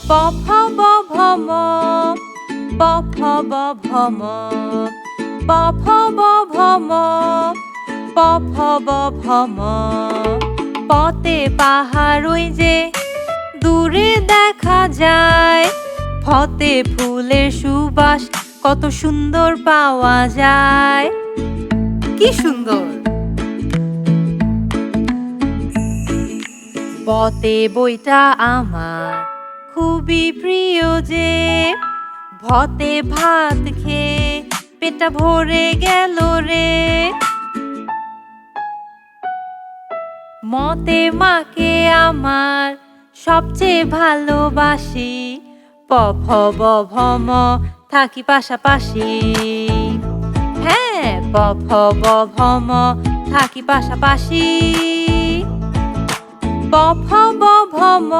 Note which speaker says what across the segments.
Speaker 1: প ফ ব ভ ম প ফ ব ভ ম প ফ ব ভ ম প ফ ব ভ ম পতে পাহাড় ওই যে দূরে দেখা যায়, ফতে ফুলের সুবাস কত সুন্দর পাওয়া যায়। কি সুন্দর! পতে বইটা আমার খুবই প্রিয় যে, ভতে ভাত খেয়ে পেটটা ভরে গেল রে। মতে মাকে আমার সবচেয়ে ভালোবাসি, প ফ ব ভ ম থাকি পাশাপাশি। হ্যাঁ, প ফ ব ভ ম থাকি পাশাপাশি। প ফ ব ভ ম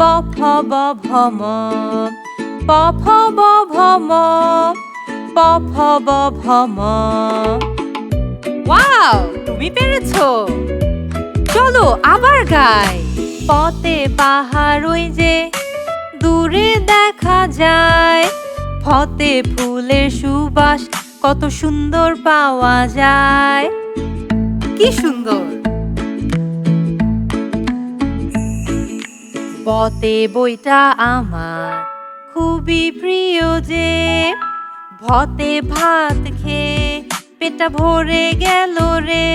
Speaker 1: প ফ ব ভ ম প ফ ব ভ ম প ফ ব ভ ম। ওয়াও, তুমি পেরেছো! চলো আবার গাই। পতে পাহাড় ওই যে দূরে দেখা যায়, ফতে ফুলের সুবাস কত সুন্দর পাওয়া যায়। কি সুন্দর! পতে বইটা আমার খুবই প্রিয় যে, ভতে ভাত খেয়ে পেটটা ভরে গেল রে।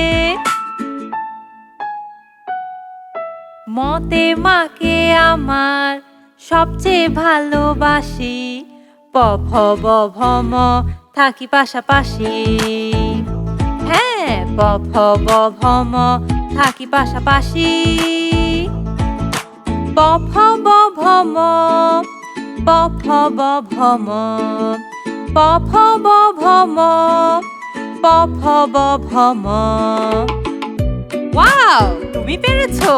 Speaker 1: মতে মাকে আমার সবচেয়ে ভালোবাসি, প ফ ব ভ ম থাকি পাশাপাশি। হ্যাঁ, প ফ ব ভ ম থাকি পাশাপাশি। প ফ ব ভ ম প ফ ব ভ ম প ফ ব ভ ম প ফ ব ভ ম। ওয়াও, তুমি পেরেছো!